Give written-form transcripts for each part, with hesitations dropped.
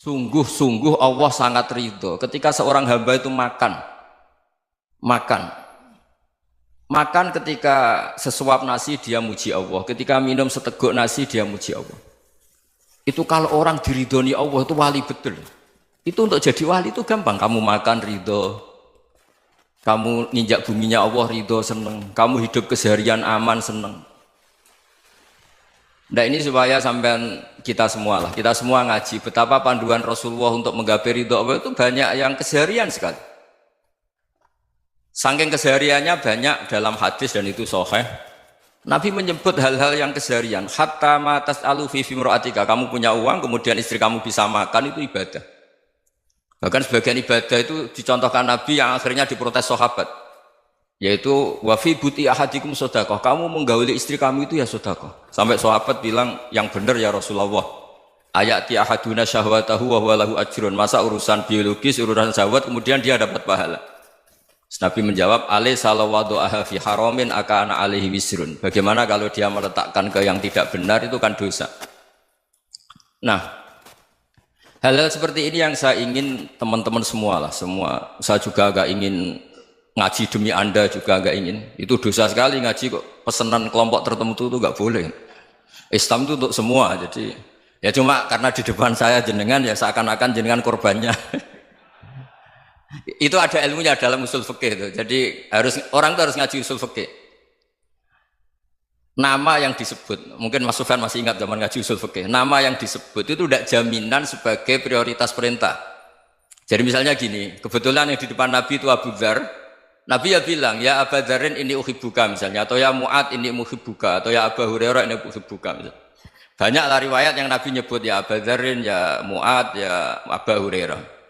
Sungguh-sungguh Allah sangat ridho ketika seorang hamba itu makan, makan ketika sesuap nasi dia muji Allah, ketika minum seteguk nasi dia muji Allah. Itu kalau orang diridhoni Allah itu wali betul. Itu untuk jadi wali itu gampang. Kamu makan ridho, kamu ninjak buminya Allah ridho seneng, kamu hidup keseharian aman seneng. Nah ini supaya sampean kita semua ngaji betapa panduan Rasulullah untuk menggapai ridho Allah itu banyak yang keseharian sekali. Saking kesehariannya banyak dalam hadis dan itu sahih. Nabi menyebut hal-hal yang keseharian. Hatta ma tas'alu fi imra'atika, kamu punya uang kemudian istri kamu bisa makan itu ibadah. Bahkan sebagian ibadah itu dicontohkan Nabi yang akhirnya diprotes sahabat. Yaitu wa fi buti ahadikum sedekah, kamu menggauli istri kamu itu ya sedekah. Sampai sahabat bilang yang benar ya Rasulullah. Ayati ahaduna syahwatahu wa huwa lahu ajrun. Masa urusan biologis, urusan syahwat kemudian dia dapat pahala. Nabi menjawab, alaih salawadu'aha fi haramin akana alaihi wisrun. Bagaimana kalau dia meletakkan ke yang tidak benar itu kan dosa. Nah, hal-hal seperti ini yang saya ingin teman-teman semua. Saya juga agak ingin ngaji demi Anda juga agak ingin. Itu dosa sekali ngaji kok pesanan kelompok tertentu itu enggak boleh. Islam itu untuk semua. Jadi ya cuma karena di depan saya jenengan ya seakan-akan jenengan korbannya. Itu ada ilmunya dalam usul fikih itu. Jadi orang itu harus ngaji usul fikih. Nama yang disebut, mungkin Mas Sufyan masih ingat zaman ngaji usul fikih. Nama yang disebut itu tidak jaminan sebagai prioritas perintah. Jadi misalnya gini, kebetulan yang di depan Nabi itu Abu Dzar. Nabi ya bilang, ya Abu Dzarin ini uhibbuka misalnya, atau ya Mu'ad ini muhibbuka, atau ya Abu Hurairah ini uhibbuka misalnya. Banyaklah riwayat yang Nabi nyebut ya Abu Dzarin, ya Mu'ad, ya Abu Hurairah.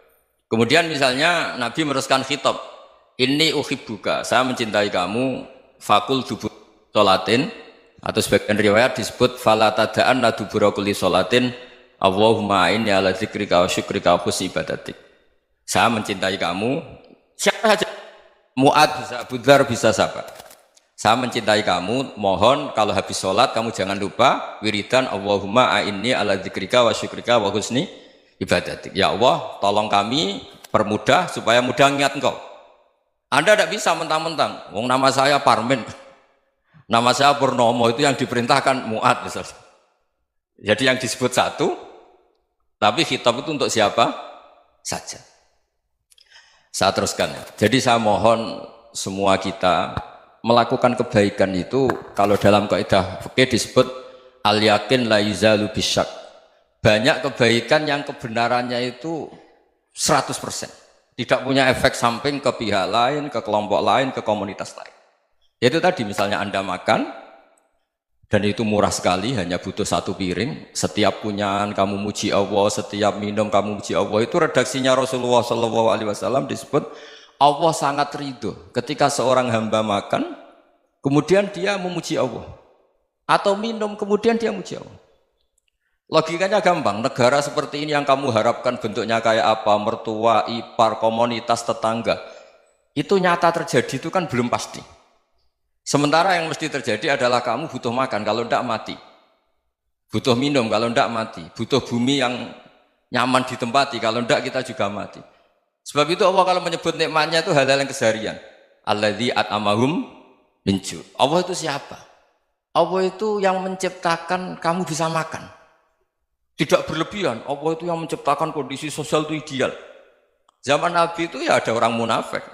Kemudian misalnya Nabi meneruskan khitab, ini uhibbuka, saya mencintai kamu, fakul dubur sholatin, atau sebagian riwayat disebut falatadaan la dubura kulli sholatin, Allahumma inni ala dzikrika wa syukrika wa husni ibadatik. Saya mencintai kamu, siapa saja, Mu'ad bisa, Abu Dzar bisa siapa. Saya mencintai kamu, mohon kalau habis sholat kamu jangan lupa wiridan Allahumma a'inni ala dzikrika wa syukrika wa husni ibadatik. Ya Allah, tolong kami permudah supaya mudah ingat engkau. Anda tidak bisa mentang-mentang, wong nama saya Parmin, nama saya Purnomo, itu yang diperintahkan Mu'ad misalnya. Jadi yang disebut satu, tapi khitab itu untuk siapa saja. Saya teruskan ya. Jadi saya mohon semua kita melakukan kebaikan itu kalau dalam kaidah fikih disebut al yakin la yuzalu bisyak. Banyak kebaikan yang kebenarannya itu 100%. Tidak punya efek samping ke pihak lain, ke kelompok lain, ke komunitas lain. Yaitu tadi misalnya Anda makan dan itu murah sekali, hanya butuh satu piring. Setiap punyaan kamu muji Allah, setiap minum kamu muji Allah. Itu redaksinya Rasulullah SAW disebut Allah sangat ridho ketika seorang hamba makan, kemudian dia memuji Allah. Atau minum, kemudian dia muji Allah. Logikanya gampang, negara seperti ini yang kamu harapkan bentuknya kayak apa, mertua, ipar, komunitas, tetangga. Itu nyata terjadi itu kan belum pasti. Sementara yang mesti terjadi adalah kamu butuh makan, kalau tidak mati. Butuh minum, kalau tidak mati. Butuh bumi yang nyaman ditempati, kalau tidak kita juga mati. Sebab itu Allah kalau menyebut nikmatnya itu hal-hal yang keseharian. Alladzi at'amahum min ju'. Allah itu siapa? Allah itu yang menciptakan kamu bisa makan. Tidak berlebihan. Allah itu yang menciptakan kondisi sosial itu ideal. Zaman Nabi itu ya ada orang munafik.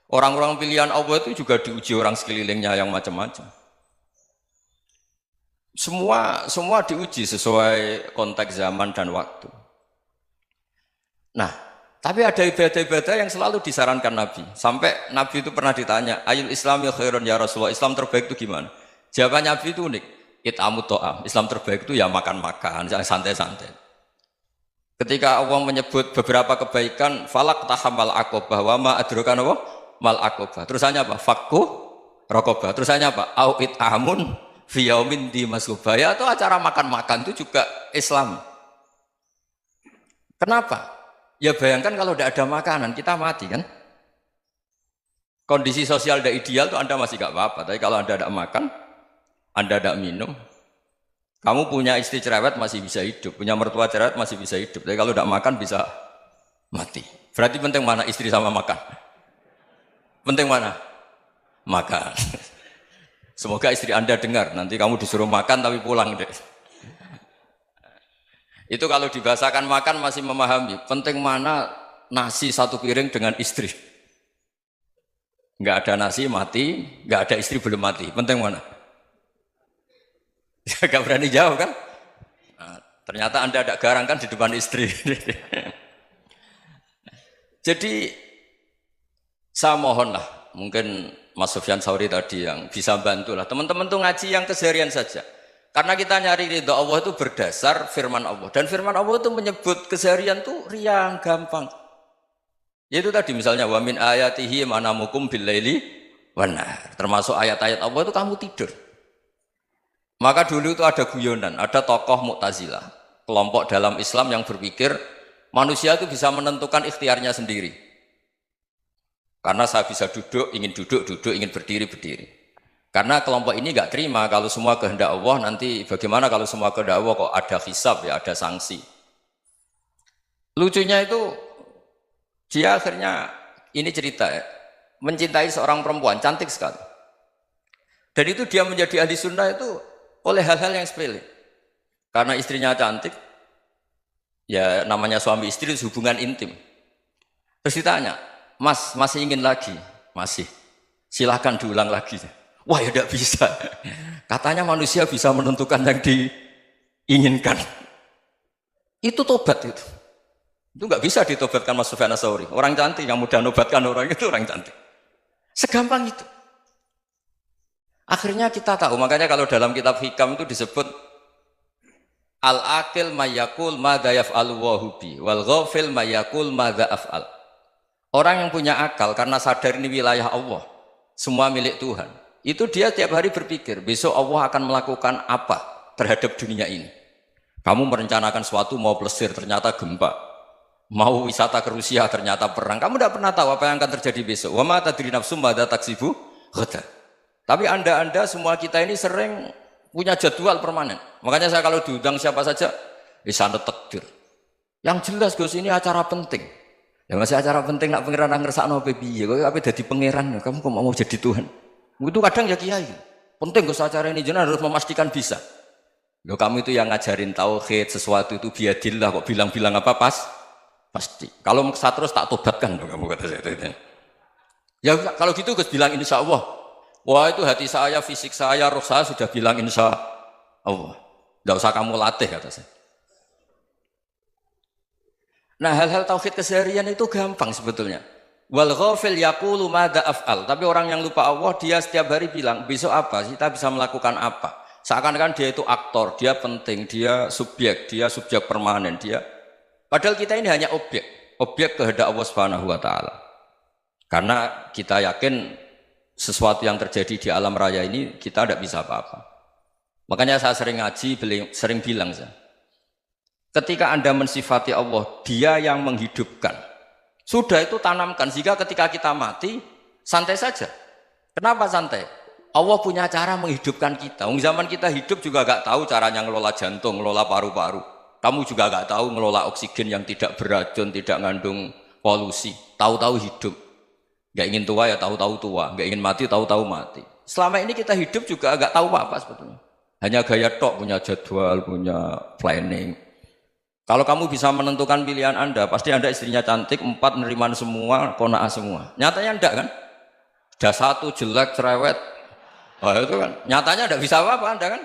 Orang-orang pilihan Allah itu juga diuji orang sekelilingnya yang macam-macam. Semua diuji sesuai konteks zaman dan waktu. Nah, tapi ada ibadah-ibadah yang selalu disarankan Nabi. Sampai Nabi itu pernah ditanya, ayul islami khairun ya Rasulullah, Islam terbaik itu gimana? Jawaban Nabi itu unik. It'amut to'am. Islam terbaik itu ya makan-makan, santai-santai. Ketika Allah menyebut beberapa kebaikan, falak tahamal aqobah, wa ma adrokan apa? Mal aqobah. Terusannya apa? Fakku rokobah. Terusannya apa? Au it'amun fi yaumin di masubah. Ya, itu acara makan-makan itu juga Islam. Kenapa? Ya bayangkan kalau tidak ada makanan, kita mati kan? Kondisi sosial tidak ideal itu Anda masih gak apa-apa. Tapi kalau Anda tidak makan, Anda tidak minum, Kamu punya istri cerewet masih bisa hidup, punya mertua cerewet masih bisa hidup. Tapi kalau tidak makan bisa mati. Berarti penting mana istri sama makan? Penting mana? Makan. Semoga istri Anda dengar, nanti kamu disuruh makan tapi pulang deh. Itu kalau dibahasakan makan masih memahami. Penting mana nasi satu piring dengan istri. Nggak ada nasi mati, nggak ada istri belum mati. Penting mana? Gak berani jawab kan? Nah, ternyata Anda ada garang kan di depan istri. Jadi saya mohonlah, mungkin Mas Sufyan Sauri tadi yang bisa bantu lah. Teman-teman tuh ngaji yang keseharian saja. Karena kita nyari ridha Allah itu berdasar firman Allah. Dan firman Allah itu menyebut keseharian tuh riang, gampang. Yaitu tadi misalnya wa min ayatihi manamukum billaili wan nahar. Termasuk ayat-ayat Allah itu kamu tidur. Maka dulu itu ada guyonan, ada tokoh Mu'tazilah, kelompok dalam Islam yang berpikir manusia itu bisa menentukan ikhtiarnya sendiri. Karena saya bisa duduk, ingin berdiri, berdiri. Karena kelompok ini nggak terima kalau semua kehendak Allah, nanti bagaimana kalau semua kehendak Allah kok ada hisab ya, ada sanksi. Lucunya itu dia akhirnya ini cerita ya, mencintai seorang perempuan cantik sekali. Dan itu dia menjadi ahli sunnah itu oleh hal-hal yang sepele. Karena istrinya cantik, ya namanya suami istri itu hubungan intim. Terus ditanya, Mas, masih ingin lagi? Masih. Silahkan diulang lagi. Wah ya tidak bisa. Katanya manusia bisa menentukan yang diinginkan. Itu tobat itu. Itu nggak bisa ditobatkan Mas Sufyan Ats-Tsauri. Orang cantik yang mudah nobatkan orang itu orang cantik. Segampang itu. Akhirnya kita tahu, makanya kalau dalam kitab Hikam itu disebut al-akil mayyakul madza yaf'alu wa hubi wal ghafil mayyakul madza af'al. Orang yang punya akal karena sadar ini wilayah Allah, semua milik Tuhan. Itu dia tiap hari berpikir, besok Allah akan melakukan apa terhadap dunia ini. Kamu merencanakan suatu mau plesir ternyata gempa. Mau wisata ke Rusia ternyata perang. Kamu tidak pernah tahu apa yang akan terjadi besok. Wa ma tadri nafsum madza taksibu ghadan. Tapi anda semua kita ini sering punya jadwal permanen. Makanya saya kalau diundang siapa saja, sana takdir. Yang jelas Gus ini acara penting. Ya masih acara penting nak pangeran ngersakno piye? Kowe ape dadi pangeran, kamu kok mau jadi Tuhan? Itu kadang ya kiai. Penting Gus acara ini jenengan harus memastikan bisa. Loh kamu itu yang ngajarin tauhid, sesuatu itu biadillah kok bilang-bilang apa pasti. Kalau maksa terus tak tobatkan loh kamu kata saya. Ya kalau gitu Gus bilang insya Allah. Wah itu hati saya, fisik saya, roh saya sudah bilang insya Allah. Tidak usah kamu latih kata saya. Nah hal-hal tauhid keseharian itu gampang sebetulnya. Wal ghafil yaqulu madza af'al. Tapi orang yang lupa Allah dia setiap hari bilang besok apa? Kita bisa melakukan apa? Seakan-akan dia itu aktor, dia penting, dia subjek permanen, dia. Padahal kita ini hanya objek kehendak Allah Subhanahu wa taala. Karena kita yakin sesuatu yang terjadi di alam raya ini kita tidak bisa apa-apa. Makanya saya sering ngaji, sering bilang saya, ketika Anda mensifati Allah, dia yang menghidupkan. Sudah itu tanamkan, sehingga ketika kita mati, santai saja. Kenapa santai? Allah punya cara menghidupkan kita. Zaman kita hidup juga gak tahu caranya ngelola jantung, ngelola paru-paru. Kamu juga gak tahu ngelola oksigen yang tidak beracun, tidak mengandung polusi. Tahu-tahu hidup. Gak ingin tua ya tahu-tahu tua, gak ingin mati tahu-tahu mati. Selama ini kita hidup juga gak tahu apa sebetulnya. Hanya gaya tok, punya jadwal, punya planning. Kalau kamu bisa menentukan pilihan Anda, pasti Anda istrinya cantik, 4 neriman semua, kona'ah semua. Nyatanya enggak kan? Ada 1 jelek, cerewet. Oh itu kan, nyatanya enggak bisa apa-apa Anda kan?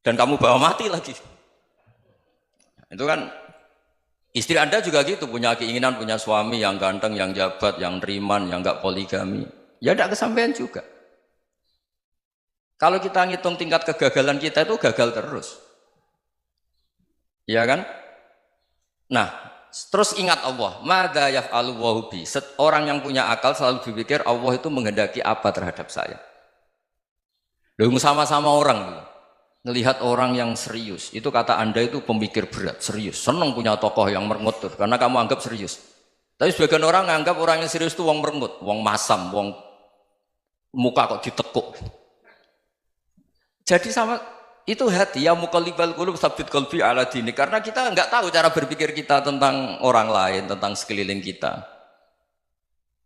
Dan kamu bawa mati lagi. Itu kan, istri Anda juga gitu, punya keinginan, punya suami yang ganteng, yang jabat, yang neriman, yang enggak poligami. Ya enggak kesampaian juga. Kalau kita ngitung tingkat kegagalan kita itu gagal terus. Ya kan? Nah, terus ingat Allah, madza yaf'alu wa bi. Orang yang punya akal selalu berpikir Allah itu menghendaki apa terhadap saya. Loh sama-sama orang ngelihat orang yang serius. Itu kata Anda itu pemikir berat, serius. Senang punya tokoh yang merengut karena kamu anggap serius. Tapi sebagian orang anggap orang yang serius itu wong merengut, wong masam, wong muka kok ditekuk. Jadi sama Itu hati, ya muqallibal qulub tsabbit qalbi ala dinik. Karena kita nggak tahu cara berpikir kita tentang orang lain, tentang sekeliling kita.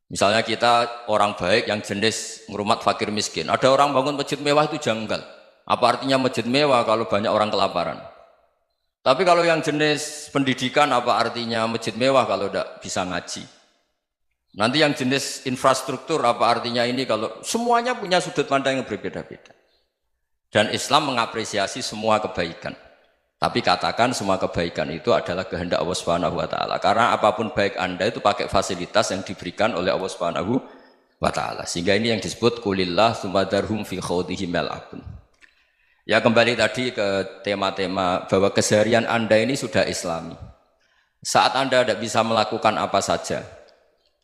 Misalnya kita orang baik yang jenis ngrumat fakir miskin. Ada orang bangun masjid mewah itu janggal. Apa artinya masjid mewah kalau banyak orang kelaparan? Tapi kalau yang jenis pendidikan apa artinya masjid mewah kalau tidak bisa ngaji? Nanti yang jenis infrastruktur apa artinya ini kalau semuanya punya sudut pandang yang berbeda-beda. Dan Islam mengapresiasi semua kebaikan. Tapi katakan semua kebaikan itu adalah kehendak Allah Subhanahu wa taala. Karena apapun baik Anda itu pakai fasilitas yang diberikan oleh Allah Subhanahu wa taala. Sehingga ini yang disebut kulillah sumadarhum fi khawdihim yal'abun. Ya kembali tadi ke tema-tema bahwa keseharian Anda ini sudah Islami. Saat Anda tidak bisa melakukan apa saja.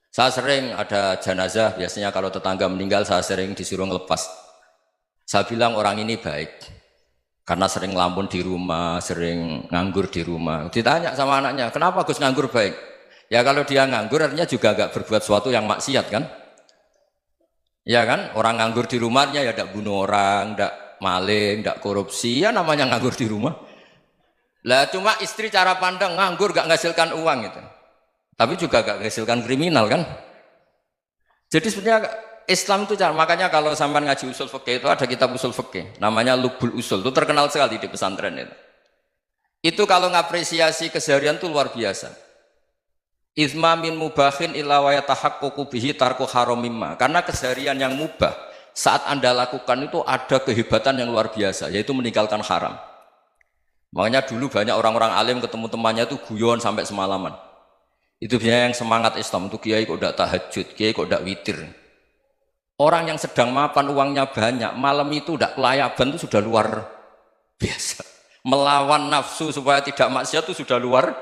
Saya sering ada jenazah, biasanya kalau tetangga meninggal saya sering disuruh ngelepas. Saya bilang orang ini baik karena sering ngelamun di rumah, sering nganggur di rumah. Ditanya sama anaknya, kenapa Gus nganggur baik? Ya kalau dia nganggur artinya juga agak berbuat sesuatu yang maksiat kan? Ya kan? Orang nganggur di rumahnya ya tidak bunuh orang, tidak maling, tidak korupsi, ya namanya nganggur di rumah. Lah cuma istri cara pandang nganggur gak menghasilkan uang itu. Tapi juga gak menghasilkan kriminal kan? Jadi sebenarnya Islam itu makanya kalau sampai ngaji usul fikih itu ada kitab usul fikih namanya Lubul Usul, itu terkenal sekali di pesantren itu. Itu kalau ngapresiasi keseharian itu luar biasa. Izma min mubahin illa wa yatahaqqaqu bihi tarku haramimma. Karena keseharian yang mubah saat Anda lakukan itu ada kehebatan yang luar biasa, yaitu meninggalkan haram. Makanya dulu banyak orang-orang alim ketemu temannya itu guyon sampai semalaman. Itu biasanya yang semangat Islam itu kiai kok tidak tahajud, kiai kok tidak witir. Orang yang sedang mapan uangnya banyak, malam itu tidak kelayaban itu sudah luar biasa. Melawan nafsu supaya tidak maksiat itu sudah luar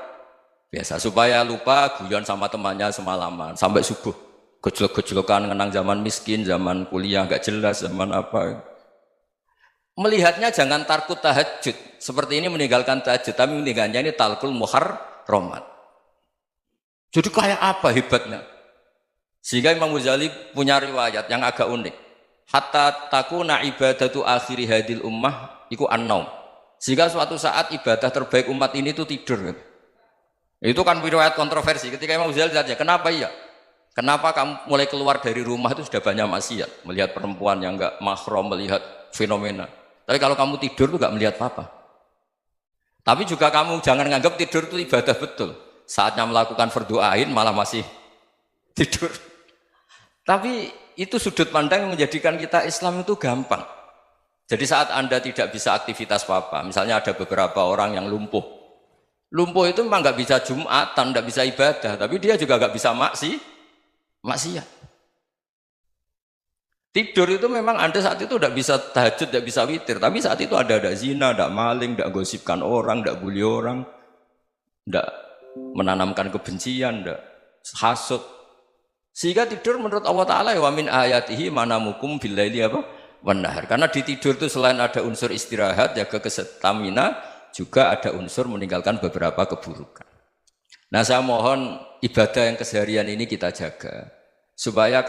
biasa. Supaya lupa guyon sama temannya semalaman sampai subuh. Gejolak-gejolokan kenang zaman miskin, zaman kuliah nggak jelas, zaman apa. Melihatnya jangan tarkut tahajud. Seperti ini meninggalkan tahajud, tapi meninggalnya ini talkul muharramat. Jadi kayak apa hebatnya? Sehingga Imam Ghazali punya riwayat yang agak unik. Hatta takuna ibadatu akhiri hadil ummah iku an-naum. Sehingga suatu saat ibadah terbaik umat ini itu tidur. Itu kan riwayat kontroversi. Ketika Imam Ghazali tanya, kenapa iya? Kenapa kamu mulai keluar dari rumah itu sudah banyak maksiat? Melihat perempuan yang enggak mahram, melihat fenomena. Tapi kalau kamu tidur itu enggak melihat apa-apa. Tapi juga kamu jangan nganggap tidur itu ibadah betul. Saatnya melakukan fardu ain malah masih tidur. Tapi itu sudut pandang yang menjadikan kita Islam itu gampang. Jadi saat Anda tidak bisa aktivitas apa-apa, misalnya ada beberapa orang yang lumpuh. Lumpuh itu memang nggak bisa Jumatan, nggak bisa ibadah, tapi dia juga nggak bisa maksiat. Tidur itu memang Anda saat itu tidak bisa tahajud, tidak bisa witir, tapi saat itu ada zina, ada maling, tidak gosipkan orang, tidak bully orang, tidak menanamkan kebencian, tidak hasud. Sehingga tidur menurut Allah Ta'ala wa min ayatihi manamukum billaili apa? Wan-nahar. Karena di tidur itu selain ada unsur istirahat, jaga stamina, juga ada unsur meninggalkan beberapa keburukan. Nah saya mohon ibadah yang keseharian ini kita jaga. Supaya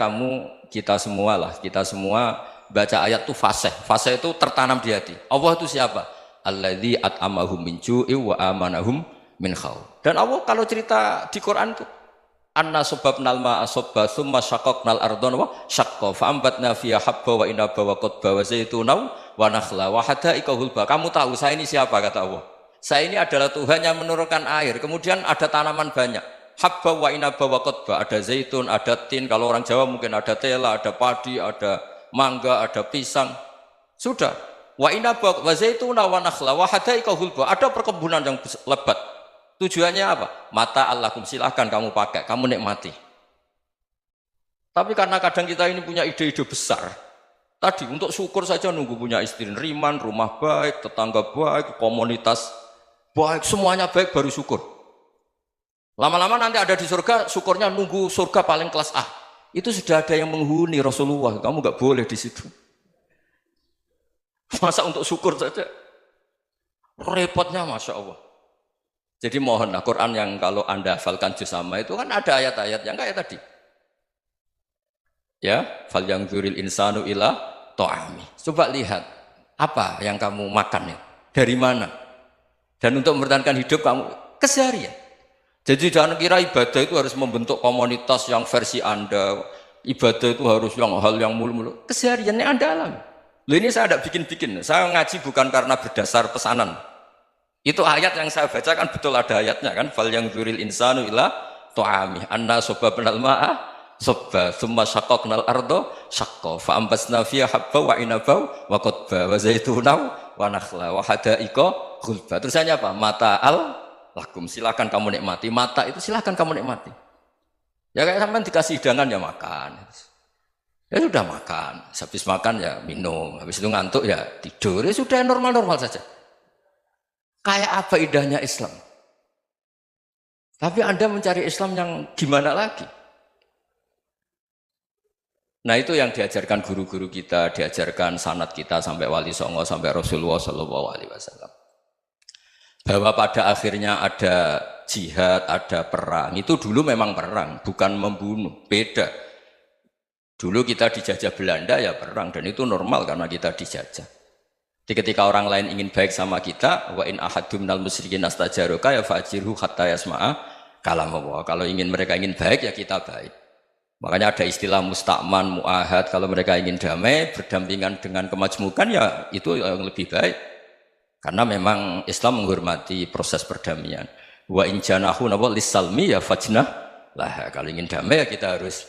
kita semua baca ayat itu fasih. Fasih itu tertanam di hati. Allah itu siapa? Alladzi at'amahum min ju'i wa amanahum min khauf. Dan Allah kalau cerita di Quran itu anna subabnal ma'a subba thumma syaqaqnal ardhan wa syaqqa fa ambatna fiha habba wa inaba wa qadba wa zaituna wa nakhla wa hadaika hulba. Kamu tahu saya ini siapa kata Allah? Saya ini adalah Tuhan yang menurunkan air. Kemudian ada tanaman banyak. Habba wa inaba wa qadba, ada zaitun, ada tin, kalau orang Jawa mungkin ada tela, ada padi, ada mangga, ada pisang. Sudah. Wa inaba wa zaituna wa nakhla wa hadaika hulba. Ada perkebunan yang lebat. Tujuannya apa? Mata Allahkum, silahkan kamu pakai, kamu nikmati. Tapi karena kadang kita ini punya ide-ide besar. Tadi untuk syukur saja nunggu punya istri riman, rumah baik, tetangga baik, komunitas baik, semuanya baik baru syukur. Lama-lama nanti ada di surga, syukurnya nunggu surga paling kelas A. Itu sudah ada yang menghuni Rasulullah, kamu nggak boleh di situ. Masa untuk syukur saja? Repotnya Masya Allah. Jadi mohonlah Quran yang kalau Anda hafalkan juz sama itu kan ada ayat-ayat yang kayak tadi. Ya, fal yang dzuril insanu ila ta'ami. Coba lihat. Apa yang kamu makan ya? Dari mana? Dan untuk mempertahankan hidup kamu keseharian. Jadi jangan kira ibadah itu harus membentuk komunitas yang versi Anda. Ibadah itu harus yang hal yang mulu-mulu. Kesehariannya Anda alami. Loh ini saya tidak bikin-bikin. Saya ngaji bukan karena berdasar pesanan. Itu ayat yang saya baca kan betul ada ayatnya kan. Fal yang dzuril insanu ila ta'ami anna sababnal ma'a sabba thumma syaqqaqnal ardo syaqqa fa ambasna fiha habba wa inaba wa qadba wa zaituna wa nakhla wa hadaika ghulba. Terusannya apa? Mata'al lakum, silakan kamu nikmati. Mata itu silakan kamu nikmati. Ya kayak sampean dikasih hidangan ya makan. Ya sudah makan, habis makan ya minum, habis itu ngantuk ya tidur. Ya sudah normal-normal saja. Kayak apa indahnya Islam? Tapi Anda mencari Islam yang gimana lagi? Nah itu yang diajarkan guru-guru kita, diajarkan sanad kita sampai Wali Songo, sampai Rasulullah SAW. Bahwa pada akhirnya ada jihad, ada perang. Itu dulu memang perang, bukan membunuh, beda. Dulu kita dijajah Belanda ya perang, dan itu normal karena kita dijajah. Jadi ketika orang lain ingin baik sama kita, wa in ahadum minal musyrikin astajaroka ya fajirhu hatta yasma'a kalam Allah. Kalau mereka ingin baik ya kita baik. Makanya ada istilah mustakman, mu'ahad. Kalau mereka ingin damai, berdampingan dengan kemajmukan ya itu yang lebih baik. Karena memang Islam menghormati proses perdamaian. Wa in janahu lis-salmi ya fajnah lah. Kalau ingin damai ya kita harus